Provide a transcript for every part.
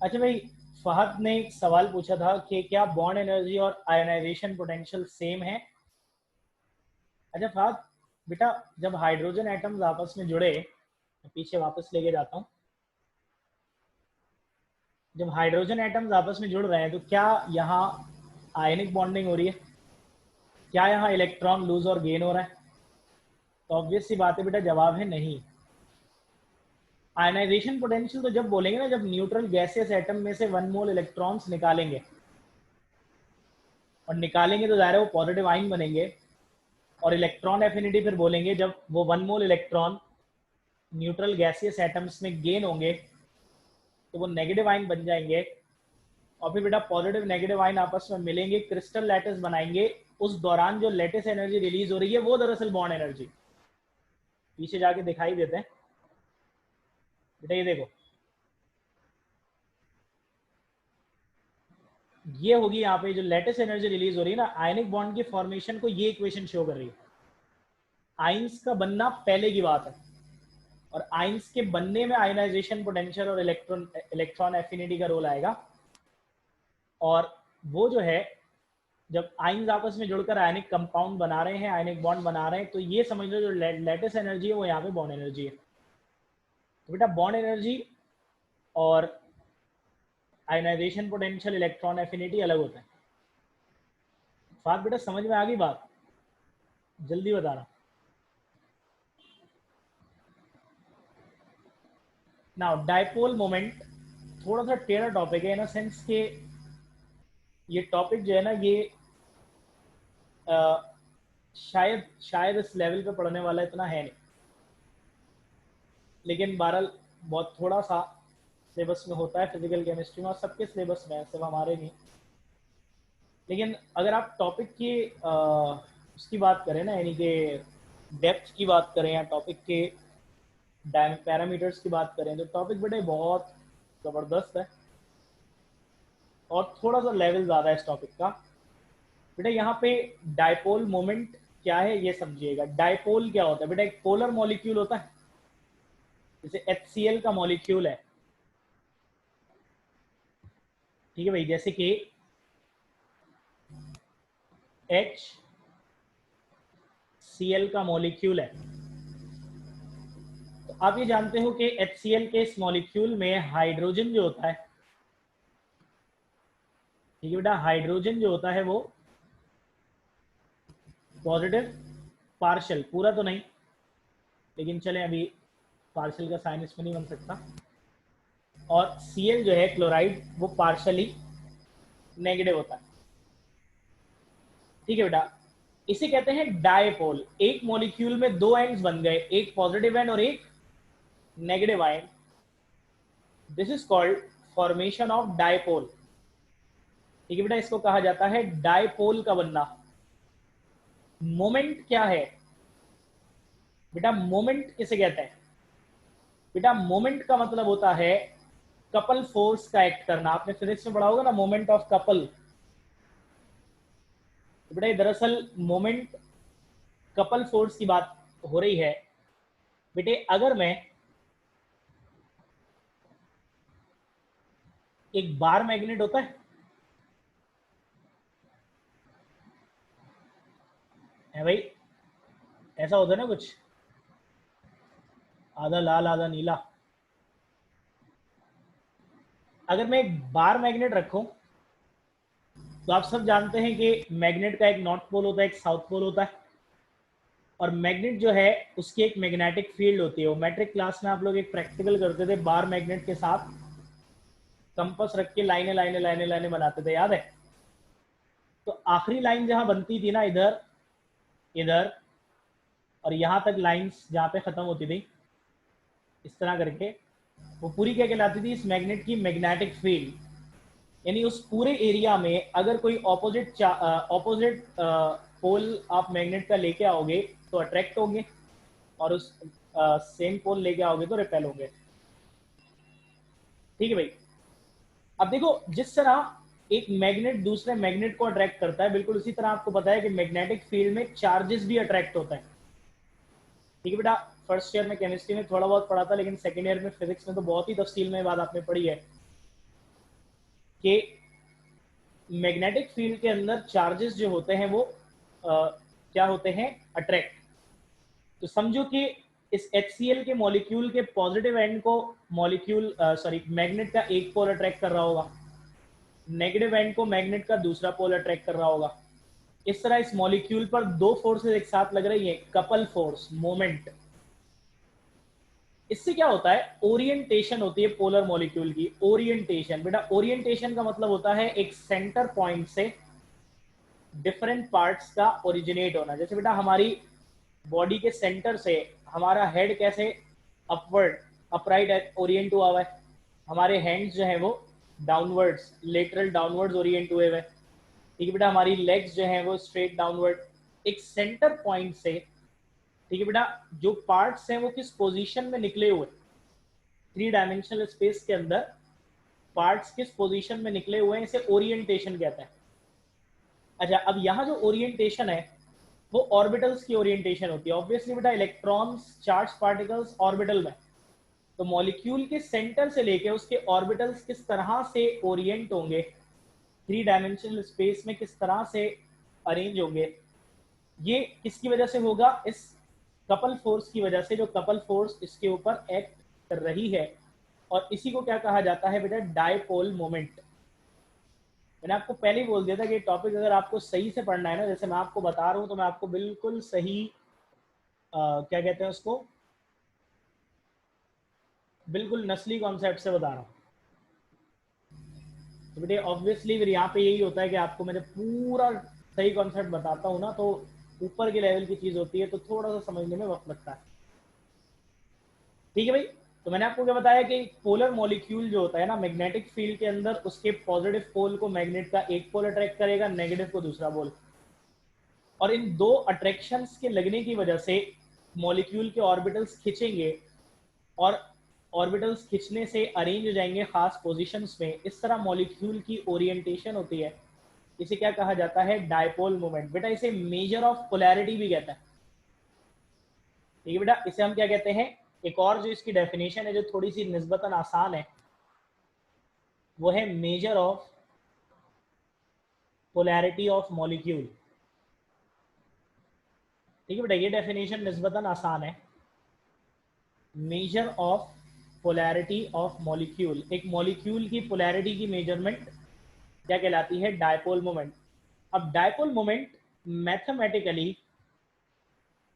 अच्छा भाई, फहद ने एक सवाल पूछा था कि क्या बॉन्ड एनर्जी और आयनाइजेशन पोटेंशियल सेम है। अच्छा फहद बेटा, जब हाइड्रोजन एटम्स आपस में जुड़े, मैं पीछे वापस लेके जाता हूँ। जब हाइड्रोजन एटम्स आपस में जुड़ रहे हैं तो क्या यहाँ आयनिक बॉन्डिंग हो रही है? क्या यहाँ इलेक्ट्रॉन लूज और गेन हो रहा है? तो ऑब्वियस सी बात है बेटा, जवाब है नहीं। आयनाइजेशन पोटेंशियल तो जब बोलेंगे ना, जब न्यूट्रल गैसियस एटम में से 1 मोल इलेक्ट्रॉन्स निकालेंगे, और निकालेंगे तो ज़ाहिर है वो पॉजिटिव आयन बनेंगे। और इलेक्ट्रॉन एफिनिटी फिर बोलेंगे जब वो 1 मोल इलेक्ट्रॉन न्यूट्रल गैसियस एटम्स में गेन होंगे तो वो नेगेटिव आयन बन जाएंगे। और फिर बेटा पॉजिटिव नेगेटिव आयन आपस में मिलेंगे, क्रिस्टल लैटिस बनाएंगे। उस दौरान जो लैटिस एनर्जी रिलीज हो रही है वो दरअसल बॉन्ड एनर्जी। पीछे जाके दिखाई देते हैं बेटा, ये देखो, ये होगी यहाँ पे जो लेटेस्ट एनर्जी रिलीज हो रही है ना, आयनिक बॉन्ड की फॉर्मेशन को ये इक्वेशन शो कर रही है। आइंस का बनना पहले की बात है, और आइंस के बनने में आयनाइजेशन पोटेंशियल और इलेक्ट्रॉन एफिनिटी का रोल आएगा। और वो जो है, जब आइंस आपस में जुड़कर आयनिक कंपाउंड बना रहे हैं, आयनिक बॉन्ड बना रहे हैं, तो ये समझ लो जो लेटेस्ट एनर्जी है वो यहाँ पे बॉन्ड एनर्जी है। तो बेटा बॉन्ड एनर्जी और आयनाइजेशन पोटेंशियल, इलेक्ट्रॉन एफिनिटी अलग होता है। बात बेटा समझ में आ गई बात? जल्दी बताना। नाउ डायपोल मोमेंट थोड़ा सा टेढ़ा टॉपिक है इन सेंस के ये टॉपिक जो है ना, ये शायद शायद इस लेवल पे पढ़ने वाला इतना है नहीं, लेकिन बहरहाल बहुत थोड़ा सा सिलेबस में होता है फिजिकल केमिस्ट्री में, और सबके सिलेबस में है, सिर्फ हमारे नहीं। लेकिन अगर आप टॉपिक की उसकी बात करें ना, यानी कि डेप्थ की बात करें या टॉपिक के पैरामीटर्स की बात करें, तो टॉपिक बेटे बहुत ज़बरदस्त है और थोड़ा सा लेवल ज़्यादा है इस टॉपिक का। बेटा यहाँ पे डायपोल मोमेंट क्या है ये समझिएगा। डायपोल क्या होता है बेटा? एक पोलर मॉलिक्यूल होता है, जैसे HCl का मॉलिक्यूल है, ठीक है भाई, जैसे कि HCl का मॉलिक्यूल है। तो आप ये जानते हो कि HCl के इस मॉलिक्यूल में हाइड्रोजन जो होता है, ठीक है बेटा, हाइड्रोजन जो होता है वो पॉजिटिव पार्शियल, पूरा तो नहीं, लेकिन चलें अभी पार्शियल का साइन इसमें नहीं बन सकता। और Cl जो है क्लोराइड, वो पार्शली नेगेटिव होता है, ठीक है बेटा। इसे कहते हैं डायपोल। एक मॉलिक्यूल में दो एंड्स बन गए, एक पॉजिटिव एंड और एक negative ion. This is called formation of dipole, ठीक है बेटा। इसको कहा जाता है डायपोल का बनना। मोमेंट क्या है बेटा? मोमेंट किसे कहते हैं बेटा? मोमेंट का मतलब होता है कपल फोर्स का एक्ट करना। आपने फिजिक्स में पढ़ा होगा ना, मोमेंट ऑफ कपल। तो बेटा दरअसल मोमेंट कपल फोर्स की बात हो रही है। बेटे अगर मैं एक बार मैग्नेट होता है भाई, ऐसा होता है ना कुछ, आधा लाल आधा नीला। अगर मैं एक बार मैग्नेट रखूं, तो आप सब जानते हैं कि मैग्नेट का एक नॉर्थ पोल होता है, एक साउथ पोल होता है। और मैग्नेट जो है उसकी एक मैग्नेटिक फील्ड होती है। वो मैट्रिक क्लास में आप लोग एक प्रैक्टिकल करते थे, बार मैग्नेट के साथ कंपास रख के लाइनें लाइनें लाइनें लाइनें बनाते थे, याद है? तो आखिरी लाइन जहां बनती थी ना, इधर इधर और यहां तक लाइंस जहां पे खत्म होती थी इस तरह करके, वो पूरी क्या कहलाती थी? इस मैग्नेट की मैग्नेटिक फील्ड। यानी उस पूरे एरिया में अगर कोई ऑपोजिट पोल आप मैग्नेट का लेके आओगे तो अट्रैक्ट होंगे, और उस सेम पोल लेके आओगे तो रिपेल होंगे, ठीक है भाई। अब देखो, जिस तरह एक मैग्नेट दूसरे मैग्नेट को अट्रैक्ट करता है, बिल्कुल उसी तरह आपको पता है कि मैग्नेटिक फील्ड में चार्जेस भी अट्रैक्ट होता है, ठीक है बेटा। फर्स्ट ईयर में केमिस्ट्री में थोड़ा बहुत पढ़ा था, लेकिन सेकेंड ईयर में फिजिक्स में तो बहुत ही तफसील में बात आपने पढ़ी है। कि मैग्नेटिक फील्ड के अंदर चार्जेस जो होते हैं वो क्या होते हैं, अट्रैक्ट। तो समझो कि इस HCl के मॉलिक्यूल के पॉजिटिव एंड को मॉलिक्यूल मैग्नेट का एक पोल अट्रैक्ट कर रहा होगा, नेगेटिव एंड को मैग्नेट का दूसरा पोल अट्रैक्ट कर रहा होगा। इस तरह इस मॉलिक्यूल पर दो फोर्सेस एक साथ लग रही है, कपल फोर्स, मोमेंट। इससे क्या होता है, ओरिएंटेशन होती है पोलर मॉलिक्यूल की। ओरिएंटेशन, बेटा ओरिएंटेशन का मतलब होता है एक सेंटर पॉइंट से डिफरेंट पार्ट्स का ओरिजिनेट होना। जैसे बेटा हमारी बॉडी के सेंटर से हमारा हेड कैसे अपवर्ड, अपराइट ओरिएंट हुआ हुआ है, हमारे हैंड्स जो है वो डाउनवर्ड्स, लेटरल डाउनवर्ड्स ओरिएंट हुए हुए, ठीक है बेटा, हमारी लेग्स जो है वो स्ट्रेट डाउनवर्ड। एक सेंटर पॉइंट से, ठीक है बेटा, जो पार्ट्स हैं वो किस पोजीशन में निकले हुए, 3 डायमेंशनल स्पेस के अंदर पार्ट्स किस पोजीशन में निकले हुए हैं, इसे ओरिएंटेशन कहते हैं। अच्छा, अब यहाँ जो ओरिएंटेशन है वो ऑर्बिटल्स की ओरिएंटेशन होती है। ऑब्वियसली बेटा इलेक्ट्रॉन्स, चार्ज पार्टिकल्स ऑर्बिटल में, तो मॉलिक्यूल के सेंटर से लेके उसके ऑर्बिटल्स किस तरह से ओरिएंट होंगे, 3 डायमेंशनल स्पेस में किस तरह से अरेंज होंगे, ये किसकी वजह से होगा, इस कपल फोर्स की वजह से, जो कपल फोर्स इसके ऊपर एक्ट कर रही है। और इसी को क्या कहा जाता है बेटा, डायपोल मोमेंट। मैंने आपको पहले ही बोल दिया था कि टॉपिक अगर आपको सही से पढ़ना है ना, जैसे मैं आपको बता रहा हूँ, तो मैं आपको बिल्कुल सही क्या कहते हैं उसको, बिल्कुल नस्ली कॉन्सेप्ट से बता रहा हूँ। तो बेटे ऑब्वियसली फिर यहाँ पे यही होता है कि आपको मैं जब पूरा सही कॉन्सेप्ट बताता हूँ ना, तो ऊपर के लेवल की चीज़ होती है, तो थोड़ा सा समझने में वक्त लगता है। ठीक है भाई, तो मैंने आपको क्या बताया कि पोलर मॉलिक्यूल जो होता है ना, मैग्नेटिक फील्ड के अंदर उसके पॉजिटिव पोल को मैग्नेट का एक पोल अट्रैक्ट करेगा, नेगेटिव को दूसरा पोल। और इन दो अट्रैक्शंस के लगने की वजह से मॉलिक्यूल के ऑर्बिटल्स खिंचेंगे, और ऑर्बिटल्स खिंचने से अरेंज हो जाएंगे खास पोजीशंस में। इस तरह मॉलिक्यूल की ओरिएंटेशन होती है। इसे क्या कहा जाता है, डायपोल मोमेंट। बेटा इसे मेजर ऑफ पोलैरिटी भी कहते हैं। ठीक है बेटा, इसे हम क्या कहते हैं, एक और जो इसकी डेफिनेशन है जो थोड़ी सी निस्बतन आसान है, वो है measure of polarity of molecule. ठीक है बेटा, ये डेफिनेशन निस्बतन आसान है। Measure of polarity of molecule, एक मॉलिक्यूल की पोलैरिटी की मेजरमेंट क्या कहलाती है, डायपोल मोमेंट। अब डायपोल मोमेंट मैथमेटिकली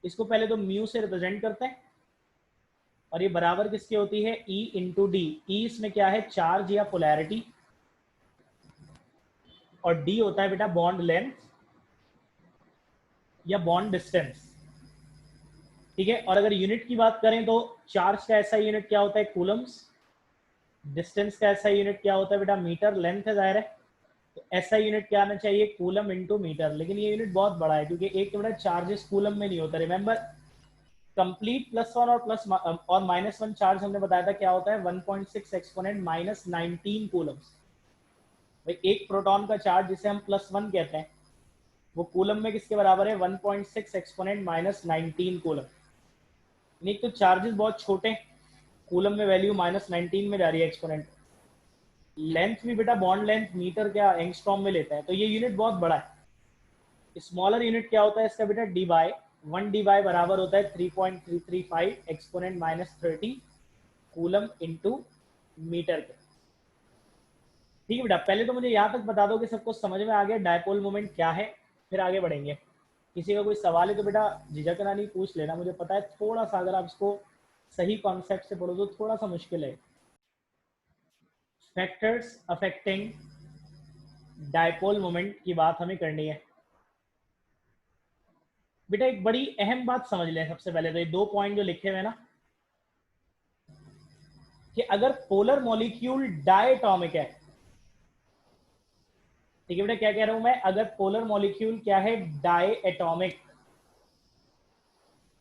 इसको पहले तो म्यू से रिप्रेजेंट करते हैं, और ये बराबर किसकी होती है, E इंटू डी। ई इसमें क्या है, चार्ज या पोलैरिटी, और डी होता है बेटा बॉन्ड लेंथ या बॉन्ड डिस्टेंस। ठीक है, और अगर यूनिट की बात करें तो चार्ज का ऐसा यूनिट क्या होता है, कूलम्स। डिस्टेंस का ऐसा यूनिट क्या होता है बेटा, मीटर। लेंथ है जाहिर है, तो ऐसा यूनिट क्या आना चाहिए, कूलम इंटू मीटर। लेकिन ये यूनिट बहुत बड़ा है, क्योंकि एक तो बेटा चार्जेस कूलम में नहीं होता। रिमेंबर, कंप्लीट +1 और प्लस और -1 चार्ज हमने बताया था क्या होता है, 1.6 एक्सपोनेंट -19 कूलम्स। भाई एक प्रोटॉन का चार्ज जिसे हम +1 कहते हैं, वो कूलम में किसके बराबर है, 1.6 एक्सपोनेंट -19 कूलम। नहीं तो चार्जेस बहुत छोटे, कूलम में वैल्यू -19 में जा रही है एक्सपोनेंट। लेंथ भी बेटा बॉन्ड लेंथ मीटर क्या एंगस्ट्रॉम में लेता है, तो ये यूनिट बहुत बड़ा है। स्मॉलर यूनिट क्या होता है इसका बेटा, डी बाई 1 डी बाई बराबर होता है 3.335 एक्सपोनेंट -30 कूलम इंटू मीटर के। ठीक है बेटा, पहले तो मुझे यहाँ तक बता दो कि सबको समझ में आ गया डायपोल मोमेंट क्या है, फिर आगे बढ़ेंगे। किसी का कोई सवाल है तो बेटा झिझकना नहीं, पूछ लेना। मुझे पता है थोड़ा सा अगर आप इसको सही कॉन्सेप्ट से पढ़ो तो थोड़ा सा मुश्किल है। फैक्टर्स अफेक्टिंग डायपोल मोमेंट की बात हमें करनी है। बेटा एक बड़ी अहम बात समझ लें सबसे पहले तो, ये 2 पॉइंट जो लिखे हुए हैं ना, कि अगर पोलर मॉलिक्यूल डायटॉमिक है, ठीक है बेटा, क्या कह रहा हूं मैं, अगर पोलर मॉलिक्यूल क्या है, डाई एटॉमिक।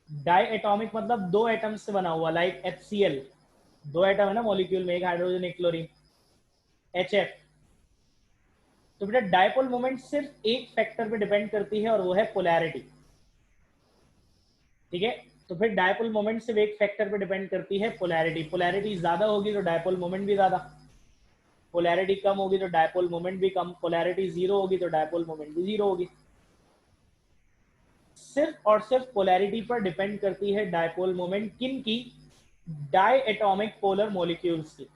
डाई एटॉमिक मतलब 2 एटम से बना हुआ, लाइक HCl, 2 एटम है ना मॉलिक्यूल में, एक हाइड्रोजन एक क्लोरीन, HF। तो बेटा डायपोल मोमेंट सिर्फ एक फैक्टर पे डिपेंड करती है, और वो है पोलैरिटी। ठीक है, तो फिर डायपोल मोमेंट सिर्फ एक फैक्टर पे डिपेंड करती है, पोलैरिटी। पोलैरिटी ज्यादा होगी तो डायपोल मोमेंट भी ज्यादा। पोलैरिटी कम होगी तो डायपोल मोमेंट भी कम, पोलैरिटी जीरो होगी तो डायपोल मोमेंट भी जीरो होगी। सिर्फ और सिर्फ पोलैरिटी पर डिपेंड करती है डायपोल मोमेंट, किन की? डाई एटॉमिक पोलर मॉलिक्यूल्स की।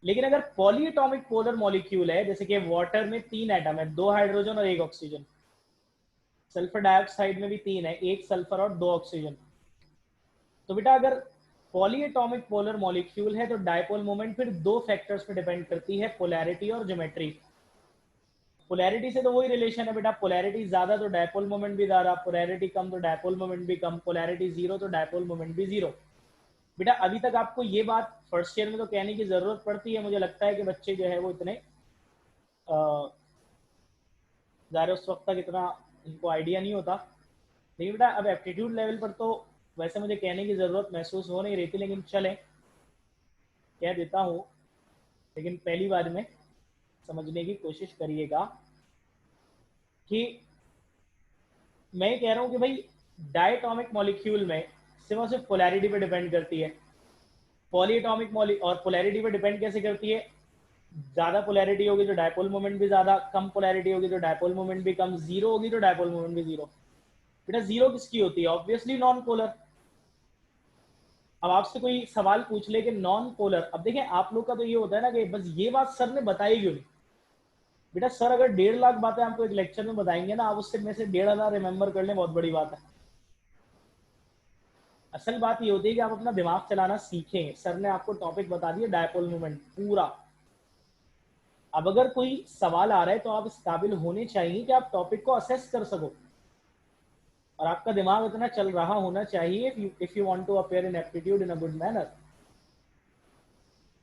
लेकिन अगर पॉली एटॉमिक पोलर मॉलिक्यूल है, जैसे कि वाटर में 3 एटम है, 2 हाइड्रोजन और 1 ऑक्सीजन, सल्फर डाइऑक्साइड में भी 3 है, 1 सल्फर और 2 ऑक्सीजन, तो बेटा अगर पॉली एटॉमिक पोलर मॉलिक्यूल है तो डायपोल मोमेंट फिर 2 फैक्टर्स पे डिपेंड करती है, पोलैरिटी और ज्योमेट्री। पोलैरिटी से तो वही रिलेशन है बेटा, पोलैरिटी ज्यादा तो डायपोल मोमेंट भी ज्यादा, पोलैरिटी कम तो डायपोल मोमेंट भी कम, पोलैरिटी जीरो तो डायपोल मोमेंट भी जीरो। बेटा अभी तक आपको ये बात फर्स्ट ईयर में तो कहने की जरूरत पड़ती है, मुझे लगता है कि बच्चे जो है वो इतने ज़ाहिर उस वक्त तक इतना इनको आइडिया नहीं होता, लेकिन बेटा अब एप्टीट्यूड लेवल पर तो वैसे मुझे कहने की ज़रूरत महसूस हो नहीं रही थी, लेकिन चलें कह देता हूँ। लेकिन पहली बार में समझने की कोशिश करिएगा कि मैं कह रहा हूँ कि भाई डायटॉमिक मॉलिक्यूल में सिर्फ और सिर्फ पोलैरिटी पे डिपेंड करती है, पॉलीएटॉमिक और पोलैरिटी पे डिपेंड कैसे करती है? ज्यादा पोलैरिटी होगी तो डायपोल मोमेंट भी ज्यादा, कम पोलैरिटी होगी तो डायपोल मोमेंट भी कम, जीरो होगी तो डायपोल मोमेंट भी जीरो। बेटा जीरो किसकी होती है? Obviously non polar. अब आपसे कोई सवाल पूछ ले कि नॉन पोलर, अब देखें आप लोग का तो ये होता है ना कि बस ये बात सर ने बताई क्यों नहीं। बेटा सर अगर 1.5 लाख बातें आपको एक लेक्चर में बताएंगे ना, आप उससे में से 1,500 रिमेंबर कर लें, बहुत बड़ी बात है। असल बात ये होती है कि आप अपना दिमाग चलाना सीखें। सर ने आपको टॉपिक बता दिया डायपोल मोमेंट पूरा। अब अगर कोई सवाल आ रहा है तो आप इस काबिल होने चाहिए कि आप टॉपिक को असेस कर सको, और आपका दिमाग इतना चल रहा होना चाहिए if you want to appear in aptitude in a good manner,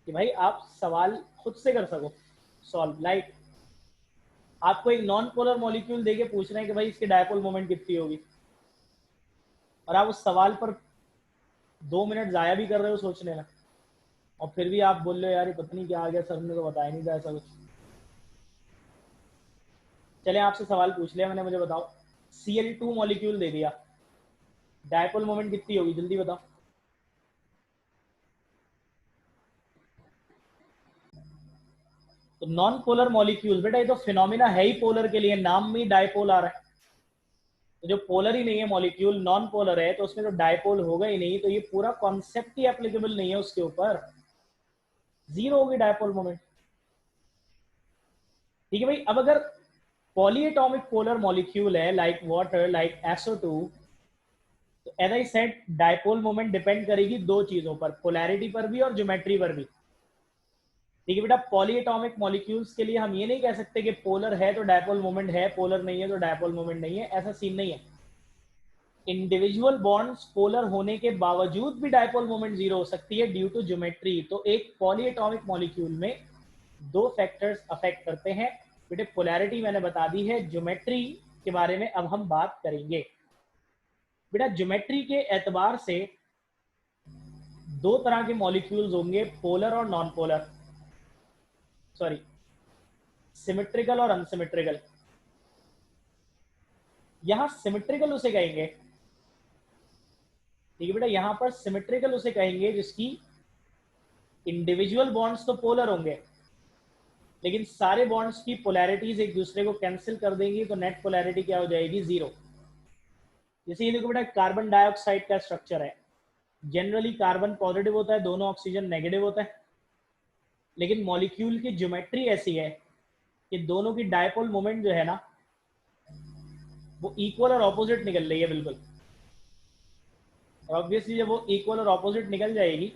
कि भाई आप सवाल खुद से कर सको सॉल्व। लाइक आपको एक नॉन पोलर मॉलिक्यूल देके पूछ रहे हैं कि भाई इसकी डायपोल मोमेंट कितनी होगी, और आप उस सवाल पर 2 मिनट जाया भी कर रहे हो सोचने में, और फिर भी आप बोल रहे हो यार ये पता नहीं क्या आ गया, सर ने तो बताया नहीं था ऐसा कुछ। चले आपसे सवाल पूछ लिया मैंने, मुझे बताओ Cl2 मॉलिक्यूल दे दिया, डायपोल मोमेंट कितनी होगी, जल्दी बताओ। तो नॉन पोलर मॉलिक्यूल बेटा ये तो फिनोमिना है ही पोलर के लिए, नाम में डायपोल आ रहा है। तो जो पोलर ही नहीं है मॉलिक्यूल, नॉन पोलर है, तो उसमें तो डायपोल होगा ही नहीं, तो ये पूरा कॉन्सेप्ट ही एप्लीकेबल नहीं है उसके ऊपर, जीरो होगी डायपोल मोमेंट। ठीक है भाई। अब अगर पॉलीएटॉमिक पोलर मॉलिक्यूल है लाइक वाटर, लाइक SO2, तो as I said dipole moment depend करेगी 2 चीजों पर, पोलैरिटी पर भी और ज्योमेट्री पर भी। ठीक है बेटा, पॉलीएटॉमिक मॉलिक्यूल्स के लिए हम ये नहीं कह सकते कि पोलर है तो डायपोल मोमेंट है, पोलर नहीं है तो डायपोल मोमेंट नहीं है, ऐसा सीन नहीं है। इंडिविजुअल बॉन्ड्स पोलर होने के बावजूद भी डायपोल मोमेंट जीरो हो सकती है ड्यू टू ज्योमेट्री। तो एक पॉलीएटॉमिक मॉलिक्यूल में 2 फैक्टर्स अफेक्ट करते हैं बेटे, पोलैरिटी मैंने बता दी है, ज्योमेट्री के बारे में अब हम बात करेंगे। बेटा ज्योमेट्री के एतबार से 2 तरह के मॉलिक्यूल्स होंगे, पोलर और नॉन पोलर, सॉरी सिमेट्रिकल और अनसिमेट्रिकल। यहां सिमेट्रिकल उसे कहेंगे, ठीक है बेटा, यहां पर सिमेट्रिकल उसे कहेंगे जिसकी इंडिविजुअल बॉन्ड्स तो पोलर होंगे, लेकिन सारे बॉन्ड्स की पोलैरिटीज एक दूसरे को कैंसिल कर देंगी, तो नेट पोलैरिटी क्या हो जाएगी? जीरो। जैसे ये देखो बेटा, कार्बन डाइऑक्साइड का स्ट्रक्चर है, जनरली कार्बन पॉजिटिव होता है, दोनों ऑक्सीजन नेगेटिव होता है, लेकिन मॉलिक्यूल की ज्योमेट्री ऐसी है कि दोनों की डायपोल मोमेंट जो है ना वो इक्वल और ऑपोजिट निकल रही है बिल्कुल। और ऑब्वियसली जब वो इक्वल और ऑपोजिट निकल जाएगी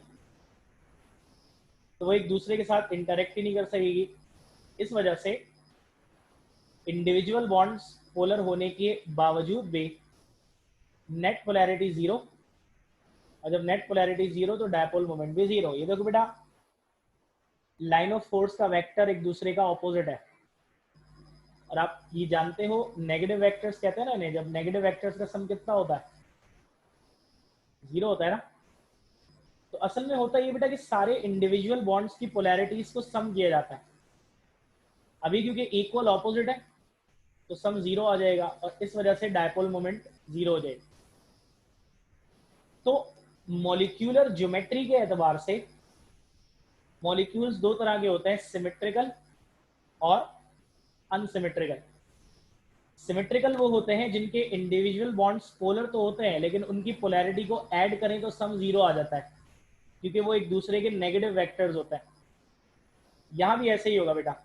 तो वो एक दूसरे के साथ इंटरेक्ट ही नहीं कर सकेगी। इस वजह से इंडिविजुअल बॉन्ड्स पोलर होने के बावजूद भी नेट पोलैरिटी जीरो, और जब नेट पोलैरिटी जीरो तो डायपोल मोमेंट भी जीरो। ये देखो बेटा, लाइन ऑफ फोर्स का वेक्टर एक दूसरे का ऑपोजिट है, और आप ये जानते हो नेगेटिव वेक्टर्स कहते हैं ना इन्हें, जब नेगेटिव वेक्टर्स का सम कितना होता है? जीरो होता है ना। तो असल में होता ये बेटा कि सारे इंडिविजुअल बॉन्ड्स की पोलैरिटीज को सम किया जाता है। अभी क्योंकि इक्वल ऑपोजिट है तो सम जीरो आ जाएगा, और इस वजह से डायपोल मोमेंट जीरो हो जाएगा। तो मॉलिक्यूलर ज्योमेट्री के एतबार से मॉलिक्यूल्स दो तरह के होते हैं, सिमेट्रिकल और अनसिमेट्रिकल। सिमेट्रिकल वो होते हैं जिनके इंडिविजुअल बॉन्ड्स पोलर तो होते हैं, लेकिन उनकी पोलैरिटी को ऐड करें तो सम जीरो आ जाता है, क्योंकि वो एक दूसरे के नेगेटिव वेक्टर्स होते हैं। यहाँ भी ऐसे ही होगा बेटा,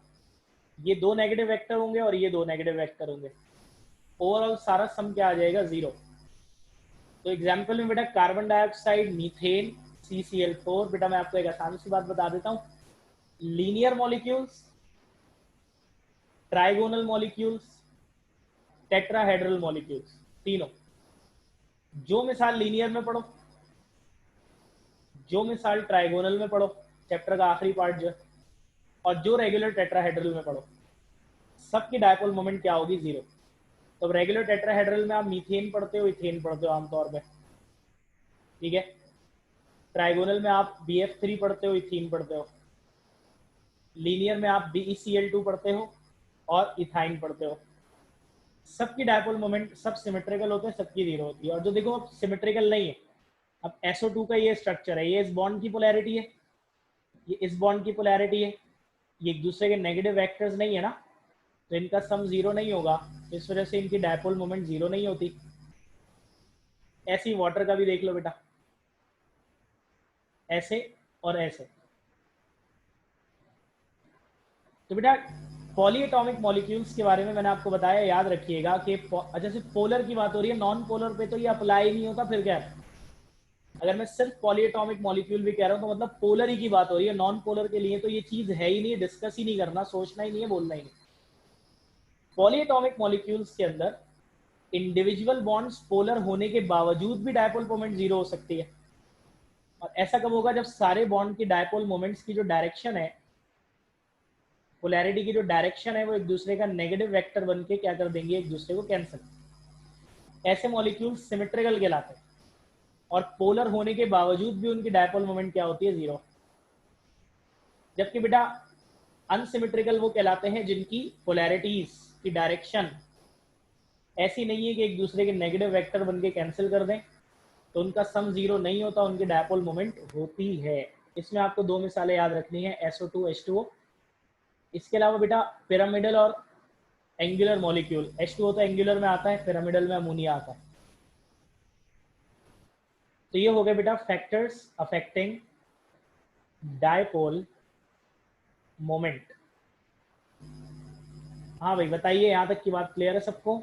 ये दो नेगेटिव वेक्टर होंगे और ये दो नेगेटिव वेक्टर होंगे, ओवरऑल सारा सम क्या आ जाएगा, जीरो। तो एग्जाम्पल में बेटा कार्बन डाइऑक्साइड, मीथेन, CCl4। बेटा मैं आपको एक आसान सी बात बता देता हूँ, linear molecules, trigonal molecules, tetrahedral molecules, तीनों। जो मिसाल लीनियर में पढ़ो, जो मिसाल ट्राइगोनल में पढ़ो, चैप्टर का आखिरी पार्ट जो है, और जो रेगुलर टेट्राहेड्रल में पढ़ो, सबकी डायपोल मोमेंट क्या होगी, जीरो। तो रेगुलर टेट्राहेड्रल में आप मीथेन पढ़ते हो, इथेन पढ़ते हो आमतौर पे, ठीक है। ट्राइगोनल में आप BF3 पढ़ते हो, इथीन पढ़ते हो। लीनियर में आप BeCl2 पढ़ते हो और इथाइन पढ़ते हो। सबकी डायपोल मोमेंट, सब सिमेट्रिकल होते हैं, सबकी जीरो होती है। और जो देखो अब सिमेट्रिकल नहीं है, अब SO2 का ये स्ट्रक्चर है, ये इस बॉन्ड की पोलैरिटी है, ये इस बॉन्ड की पोलैरिटी है, ये एक दूसरे के नेगेटिव वेक्टर्स नहीं है ना, तो इनका सम जीरो नहीं होगा, इस वजह से इनकी डायपोल मोमेंट जीरो नहीं होती। ऐसे ही वाटर का भी देख लो बेटा, ऐसे और ऐसे। तो बेटा पॉलीएटॉमिक मॉलिक्यूल्स के बारे में मैंने आपको बताया, याद रखिएगा कि जैसे पोलर की बात हो रही है, नॉन पोलर पे तो ये अप्लाई नहीं होता, फिर क्या है। अगर मैं सिर्फ पॉलीएटॉमिक मॉलिक्यूल भी कह रहा हूँ तो मतलब पोलर ही की बात हो रही है, नॉन पोलर के लिए तो ये चीज है ही नहीं, डिस्कस ही नहीं करना, सोचना ही नहीं है, बोलना ही नहीं। पॉलीएटॉमिक मॉलिक्यूल्स के अंदर इंडिविजुअल बॉन्ड्स पोलर होने के बावजूद भी डायपोल मोमेंट जीरो हो सकती है। और ऐसा कब होगा, जब सारे बॉन्ड की डायपोल मोमेंट्स की जो डायरेक्शन है, पोलैरिटी की जो डायरेक्शन है, वो एक दूसरे का नेगेटिव वेक्टर बन के क्या कर देंगे, एक दूसरे को कैंसिल। ऐसे मॉलिक्यूल सिमेट्रिकल कहलाते हैं, और पोलर होने के बावजूद भी उनकी डायपोल मोमेंट क्या होती है, जीरो। जबकि बेटा अनसिमेट्रिकल वो कहलाते हैं जिनकी पोलैरिटीज की डायरेक्शन ऐसी नहीं है कि एक दूसरे के नेगेटिव वेक्टर बन के कैंसिल कर दें, तो उनका सम जीरो नहीं होता, उनकी डायपोल मोमेंट होती है। इसमें आपको दो मिसालें याद रखनी है, SO2 H2O। इसके अलावा बेटा पिरामिडल और एंगुलर मॉलिक्यूल, H2O तो एंगुलर में आता है, पिरामिडल में अमोनिया आता है। तो ये हो गए बेटा फैक्टर्स अफेक्टिंग डायपोल मोमेंट। हाँ भाई बताइए, यहाँ तक की बात क्लियर है सबको।